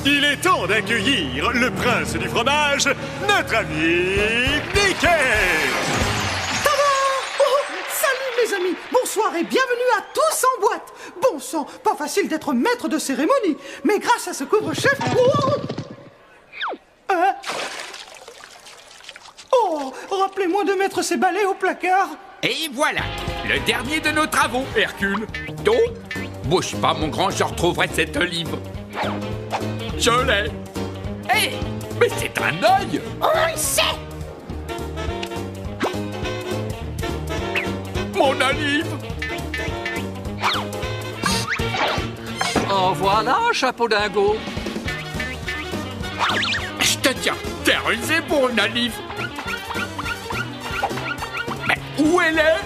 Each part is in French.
Il est temps d'accueillir le prince du fromage, notre ami Mickey. Tada! Salut les amis, bonsoir et bienvenue à tous en boîte. Bon sang, pas facile d'être maître de cérémonie, mais grâce à ce couvre-chef... Oh, rappelez-moi de mettre ces balais au placard. Et voilà, le dernier de nos travaux, Hercule. Donc, bouge pas, mon grand, je retrouverai cet livre. Je l'ai. Hé, mais c'est un œil. On le sait. Mon olive. En voilà, chapeau dingo. Je te tiens terrorisé pour une olive. Mais où elle est?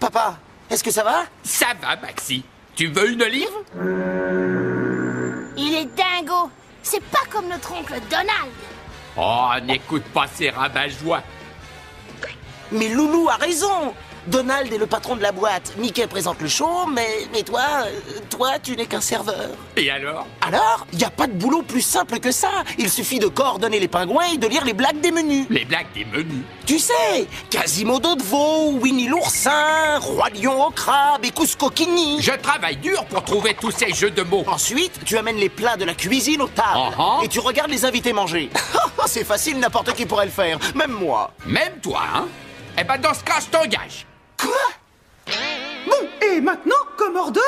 Papa, est-ce que ça va? Ça va, Maxi. Tu veux une olive? Il est dingo. C'est pas comme notre oncle Donald. Oh, n'écoute pas ces rabat-joie. Mais Loulou a raison. Donald est le patron de la boîte. Mickey présente le show, mais toi, tu n'es qu'un serveur. Et alors? Alors, il n'y a pas de boulot plus simple que ça. Il suffit de coordonner les pingouins et de lire les blagues des menus. Les blagues des menus. Tu sais, Quasimodo de veau, Winnie l'oursin, Roi Lion au crabe et Cusco Kini. Je travaille dur pour trouver tous ces jeux de mots. Ensuite, tu amènes les plats de la cuisine aux tables. Et tu regardes les invités manger. C'est facile, n'importe qui pourrait le faire, même moi. Même toi, hein? Eh ben dans ce cas, je t'engage. Quoi? Bon, et maintenant, comme hors d'œuvre,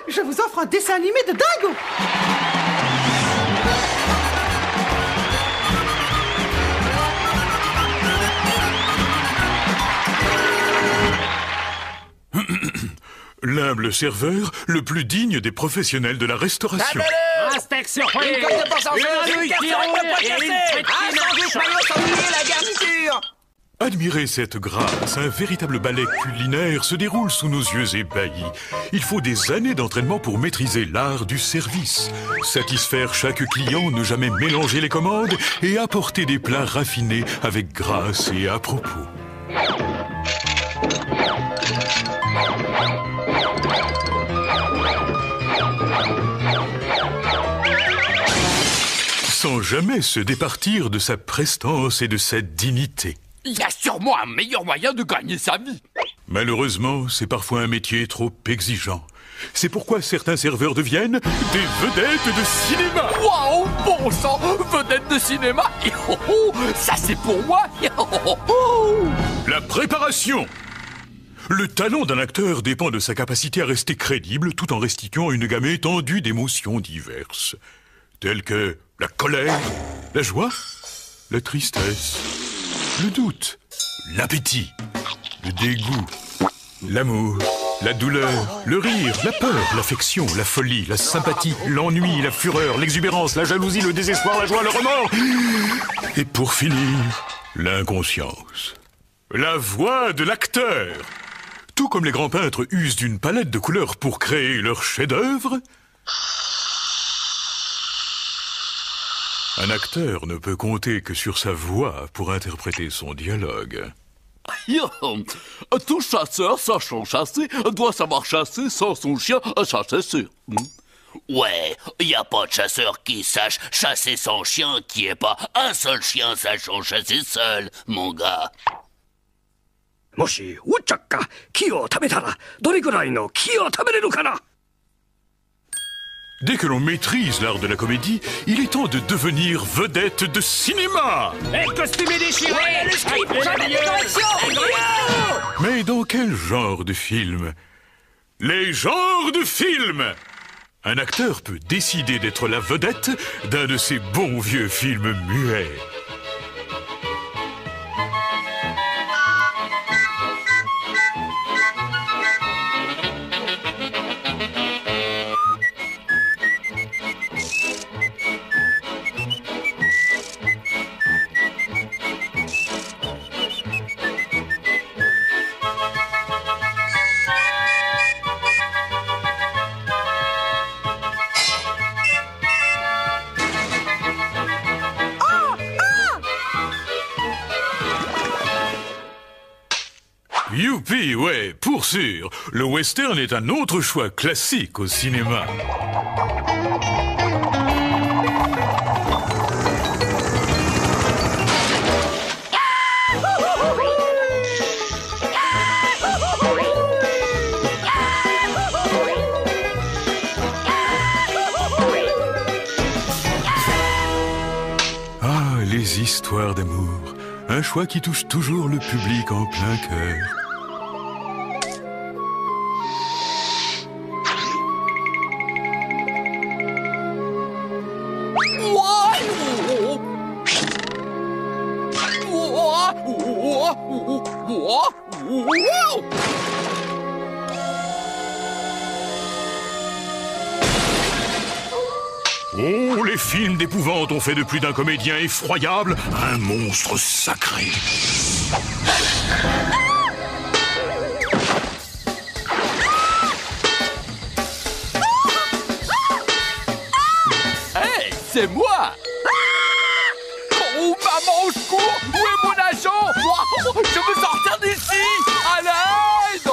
je vous offre un dessin animé de dingo. L'humble serveur, le plus digne des professionnels de la restauration. Un steak surprise. Une côte de porc sans cheveux, une cuillère et une friture. La garniture. Admirez cette grâce, un véritable ballet culinaire se déroule sous nos yeux ébahis. Il faut des années d'entraînement pour maîtriser l'art du service, satisfaire chaque client, ne jamais mélanger les commandes et apporter des plats raffinés avec grâce et à propos. Sans jamais se départir de sa prestance et de sa dignité. Il y a sûrement un meilleur moyen de gagner sa vie. Malheureusement, c'est parfois un métier trop exigeant. C'est pourquoi certains serveurs deviennent des vedettes de cinéma. Waouh, bon sang, vedette de cinéma. Ça c'est pour moi. La préparation. Le talent d'un acteur dépend de sa capacité à rester crédible tout en restituant une gamme étendue d'émotions diverses, telles que la colère, la joie, la tristesse, le doute, l'appétit, le dégoût, l'amour, la douleur, le rire, la peur, l'affection, la folie, la sympathie, l'ennui, la fureur, l'exubérance, la jalousie, le désespoir, la joie, le remords. Et pour finir, l'inconscience. La voix de l'acteur. Tout comme les grands peintres usent d'une palette de couleurs pour créer leur chef-d'œuvre, un acteur ne peut compter que sur sa voix pour interpréter son dialogue. Tout chasseur sachant chasser doit savoir chasser sans son chien, ça c'est sûr. Ouais, y a pas de chasseur qui sache chasser son chien qui est pas un seul chien sachant chasser seul, mon gars. もしウォッチャッカ木を食べたらどれくらいの木を食べれるかな Dès que l'on maîtrise l'art de la comédie, il est temps de devenir vedette de cinéma. Les costumes déchirés. Le script, j'amène les corrections. Mais dans quel genre de film? Les genres de films! Un acteur peut décider d'être la vedette d'un de ces bons vieux films muets. Youpi, ouais, pour sûr. Le western est un autre choix classique au cinéma. Ah, les histoires d'amour. Un choix qui touche toujours le public en plein cœur. Oh, les films d'épouvante ont fait de plus d'un comédien effroyable un monstre sacré. Hey, c'est moi! Oh, maman, au secours! Où est mon agent? Je veux sortir d'ici! À l'aide!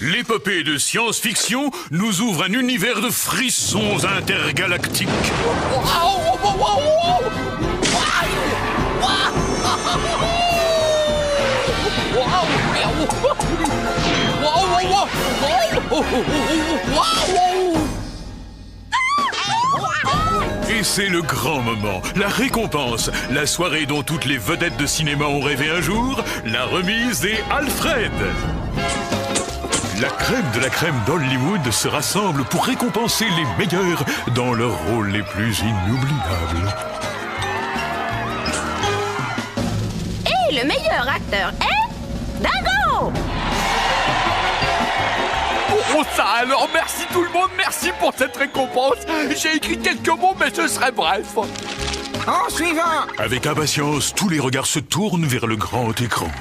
L'épopée de science-fiction nous ouvre un univers de frissons intergalactiques. Et c'est le grand moment, la récompense, la soirée dont toutes les vedettes de cinéma ont rêvé un jour, la remise des Alfred. La crème de la crème d'Hollywood se rassemble pour récompenser les meilleurs dans leurs rôles les plus inoubliables. Et le meilleur acteur est... Dingo! Oh ça alors, merci tout le monde, merci pour cette récompense. J'ai écrit quelques mots, mais ce serait bref. En suivant. Avec impatience, tous les regards se tournent vers le grand écran.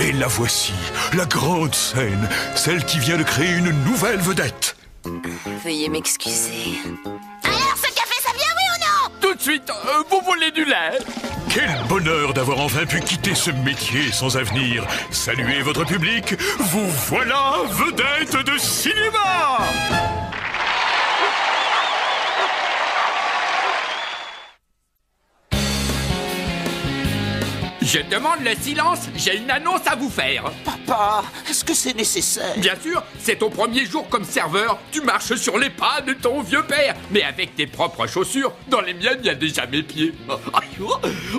Et la voici, la grande scène, celle qui vient de créer une nouvelle vedette. Veuillez m'excuser. Alors, ce café, ça vient, oui ou non? Tout de suite, vous voulez du lait? Quel bonheur d'avoir enfin pu quitter ce métier sans avenir. Saluez votre public, vous voilà vedette de cinéma! Je demande le silence, j'ai une annonce à vous faire. Papa, est-ce que c'est nécessaire? Bien sûr, c'est ton premier jour comme serveur. Tu marches sur les pas de ton vieux père, mais avec tes propres chaussures. Dans les miennes, il y a déjà mes pieds.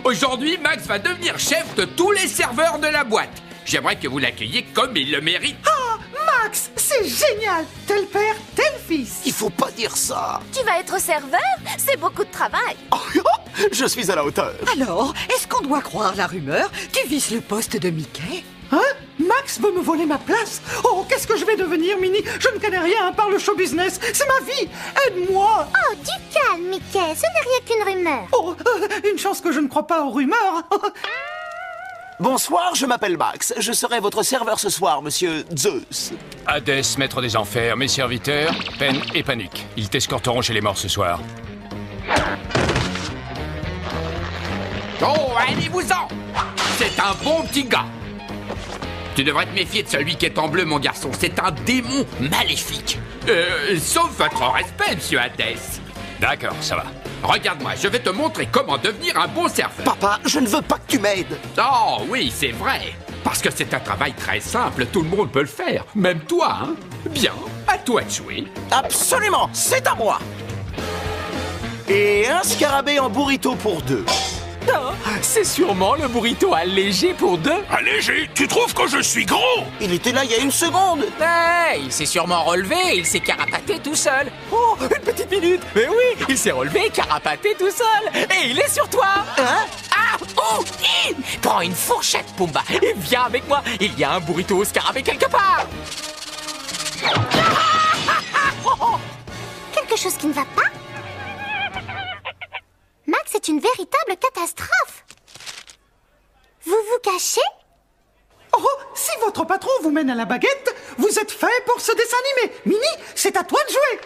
Aujourd'hui, Max va devenir chef de tous les serveurs de la boîte. J'aimerais que vous l'accueilliez comme il le mérite. Ah, Max, c'est génial! Tel père, tel fils. Il faut pas dire ça. Tu vas être serveur? C'est beaucoup de travail. Je suis à la hauteur. Alors, est-ce qu'on doit croire la rumeur? Tu vises le poste de Mickey? Hein? Max veut me voler ma place? Oh, qu'est-ce que je vais devenir, Minnie? Je ne connais rien par le show business. C'est ma vie. Aide-moi. Oh, du calme, Mickey. Ce n'est rien qu'une rumeur. Oh, une chance que je ne crois pas aux rumeurs. Bonsoir, je m'appelle Max. Je serai votre serveur ce soir, monsieur Zeus. Hadès, maître des enfers, mes serviteurs, Pen et Panique. Ils t'escorteront chez les morts ce soir. Oh, allez-vous-en! C'est un bon petit gars. Tu devrais te méfier de celui qui est en bleu, mon garçon. C'est un démon maléfique. Sauf votre respect, monsieur Hadès. D'accord, ça va. Regarde-moi, je vais te montrer comment devenir un bon serveur. Papa, je ne veux pas que tu m'aides. Oh, oui, c'est vrai. Parce que c'est un travail très simple, tout le monde peut le faire. Même toi, hein? Bien, à toi de jouer. Absolument, c'est à moi. Et un scarabée en burrito pour 2. Oh, c'est sûrement le burrito allégé pour 2. Allégé? Tu trouves que je suis gros? Il était là il y a une seconde. Hey, il s'est sûrement relevé et il s'est carapaté tout seul. Oh, une petite minute. Mais oui, il s'est relevé et carapaté tout seul. Et il est sur toi. Hein? Ah, oh, prends une fourchette, Pumba, et viens avec moi. Il y a un burrito au scarabée quelque part. Quelque chose qui ne va pas? Max est une véritable catastrophe. Vous vous cachez? Oh, si votre patron vous mène à la baguette, vous êtes fait pour ce dessin animé. Minnie, c'est à toi de jouer.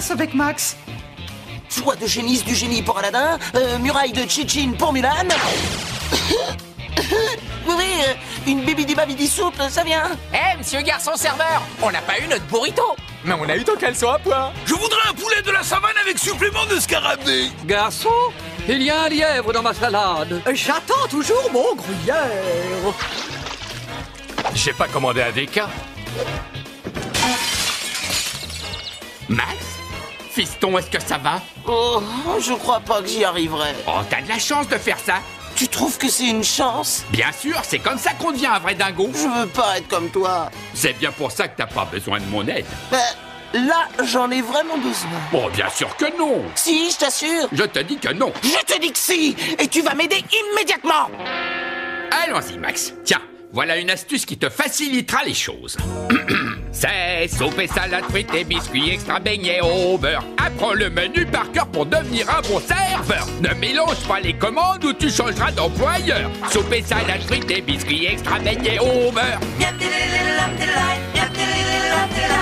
passe avec Max? Soie de génisse du génie pour Aladdin, muraille de Tchin pour Mulan. Oui, une bibidi-babidi soupe, ça vient. Monsieur garçon serveur, on n'a pas eu notre burrito, mais on a eu ton caleçon à pois. Je voudrais un poulet de la savane avec supplément de scarabée. Garçon, il y a un lièvre dans ma salade. J'attends toujours mon gruyère. J'ai pas commandé un DK. Max? Fiston, est-ce que ça va? Oh, je crois pas que j'y arriverai. Oh, t'as de la chance de faire ça. Tu trouves que c'est une chance? Bien sûr, c'est comme ça qu'on devient un vrai dingo. Je veux pas être comme toi. C'est bien pour ça que t'as pas besoin de mon aide. Là, j'en ai vraiment besoin. Bon, bien sûr que non. Si, je t'assure. Je te dis que non. Je te dis que si. Et tu vas m'aider immédiatement. Allons-y, Max. Tiens, voilà une astuce qui te facilitera les choses. C'est soupe et salade, frites et biscuits extra beignets au beurre. Apprends le menu par cœur pour devenir un bon serveur. Ne mélange pas les commandes ou tu changeras d'employeur. Soupe et salade, frites et biscuits extra beignets au beurre.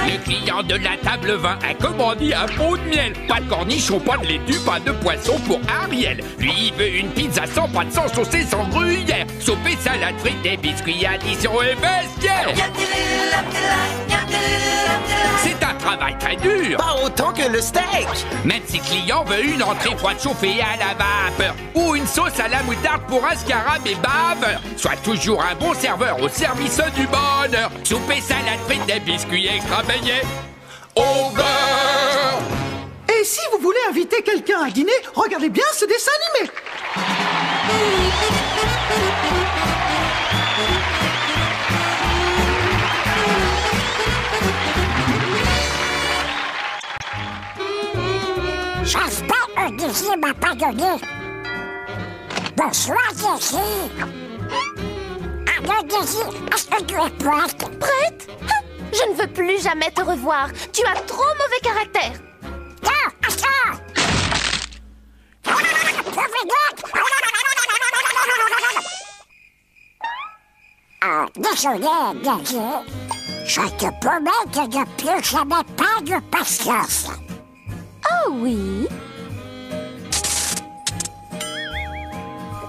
Le client de la table 20 a commandé un pot de miel. Pas de cornichons, pas de laitue, pas de poisson pour Ariel. Lui, il veut une pizza sans pâte, sans sauce et sans gruyère. Soupe et salade, frites et biscuits, addition et vestiaire. C'est un travail très dur. Pas autant que le steak. Même si client veut une entrée froide chauffée à la vapeur ou une sauce à la moutarde pour un scarabée baveur. Sois toujours un bon serveur au service du bonheur. Soupe et salade, frites et biscuits extra beignets au beurre. Et si vous voulez inviter quelqu'un à dîner, regardez bien ce dessin animé. J'espère Olivier m'a pas donné. Bonsoir, Daisy. Alors, Daisy, est-ce que tu es prête? Prête? Je ne veux plus jamais te revoir. Tu as trop mauvais caractère. Non, attends. Oh, désolé, Daisy. Je te promets de ne plus jamais pas de patience. Oh oui.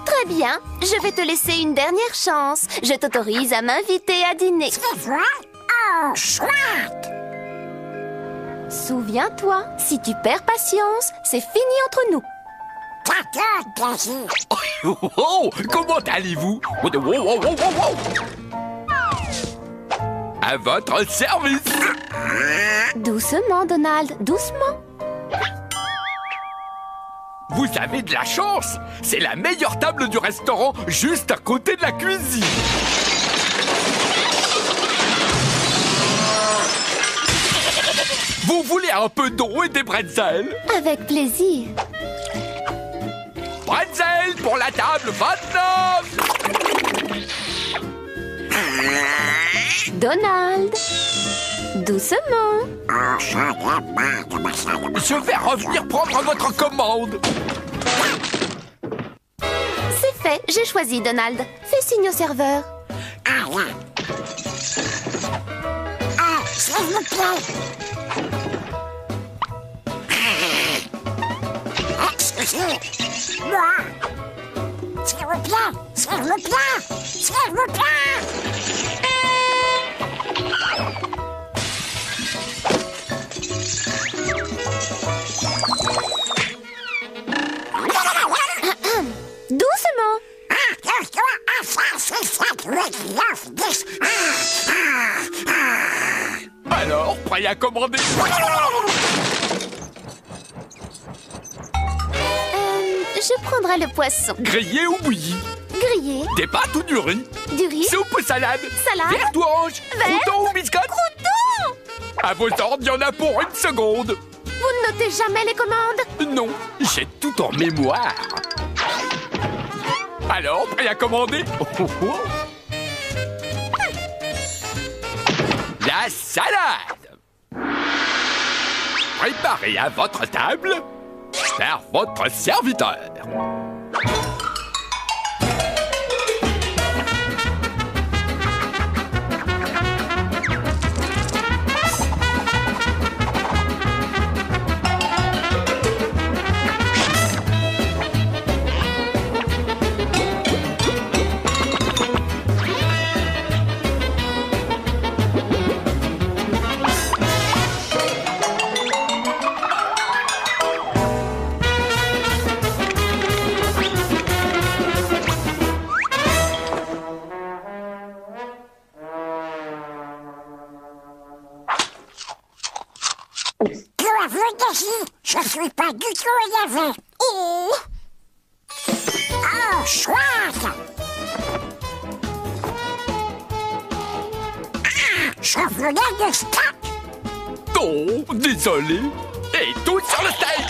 Très bien, je vais te laisser une dernière chance. Je t'autorise à m'inviter à dîner. C'est vrai? Oh, chouette! Souviens-toi, si tu perds patience, c'est fini entre nous. D'accord, Daisy. Oh, comment allez-vous? À votre service. Doucement, Donald, doucement. Vous avez de la chance. C'est la meilleure table du restaurant, juste à côté de la cuisine. Vous voulez un peu d'eau et des bretzels? Avec plaisir. Bretzel pour la table 29. Donald, doucement. Je vais revenir prendre votre commande. C'est fait, j'ai choisi, Donald. Fais signe au serveur. S'il vous plaît. Excusez-moi. S'il vous plaît, s'il vous plaît, s'il vous plaît. Doucement. 7, 8, 9, 10. Alors, prêt à commander? Je prendrai le poisson. Grillé ou bouilli? Grillé. Des pâtes ou du riz? Du riz. Soupe ou salade? Salade. Vert ou orange? Vert. Crouton ou biscotte? Crouton. À vos ordres, il y en a pour une seconde. Vous ne notez jamais les commandes? Non, j'ai tout en mémoire. Alors, prêt à commander? La salade! Préparée à votre table par votre serviteur. suis pas du tout énervé. Oh, chouette. Je voulais des steaks. Oh, désolé. Et tout sur le steak.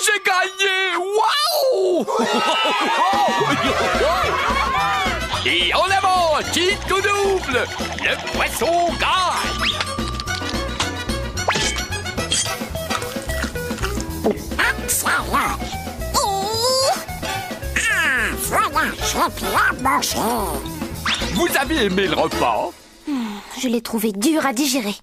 J'ai gagné. Waouh. Et en avant, quitte au double. Le poisson gagne. Excellent. Voilà, j'ai bien mangé. Vous avez aimé le repas? Je l'ai trouvé dur à digérer.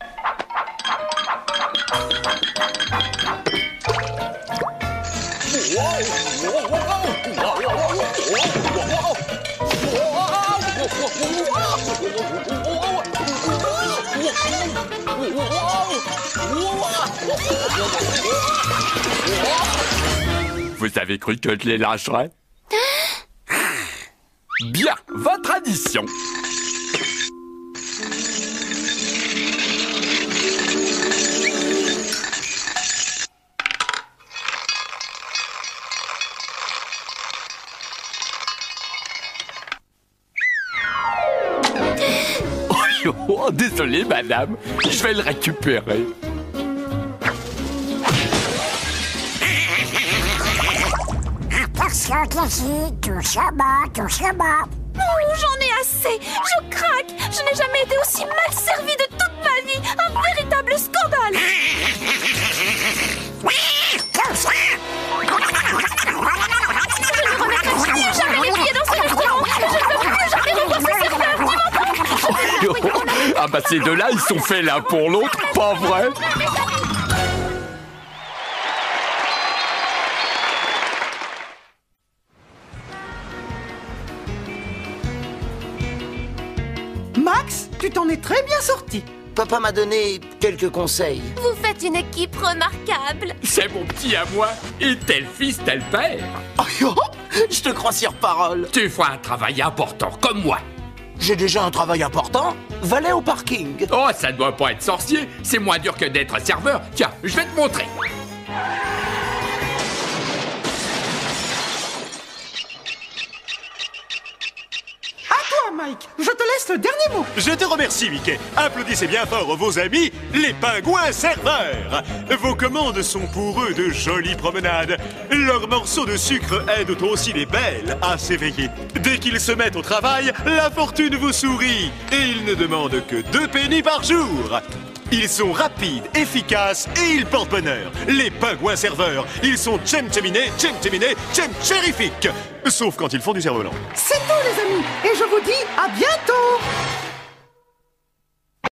Vous avez cru que je les lâcherais? Bien, votre addition. Oh, désolé, madame. Je vais le récupérer. Attention, Cassie, touche-moi, touche-moi. Oh, j'en ai assez. Je craque. Je n'ai jamais été aussi mal servie de toute ma vie. Un véritable scandale. Je ne remettrai plus jamais les pieds dans ce restaurant. Je ne veux plus jamais revoir ce serveur. Ah bah ces deux-là, ils sont faits l'un pour l'autre, pas vrai? Max, tu t'en es très bien sorti. Papa m'a donné quelques conseils. Vous faites une équipe remarquable. C'est mon petit à moi. Et tel fils, tel père. Je te crois sur parole. Tu feras un travail important, comme moi. J'ai déjà un travail important. Valet au parking. Oh, ça ne doit pas être sorcier. C'est moins dur que d'être serveur. Tiens, je vais te montrer. Mike, je te laisse le dernier mot. Je te remercie, Mickey. Applaudissez bien fort vos amis, les pingouins serveurs. Vos commandes sont pour eux de jolies promenades. Leurs morceaux de sucre aident aussi les belles à s'éveiller. Dès qu'ils se mettent au travail, la fortune vous sourit. Et ils ne demandent que 2 pennies par jour. Ils sont rapides, efficaces et ils portent bonheur. Les pingouins serveurs, ils sont tchem-tcheminés, tchem-tchérifiques. Sauf quand ils font du cerf-volant. C'est tout, les amis. Et je vous dis à bientôt.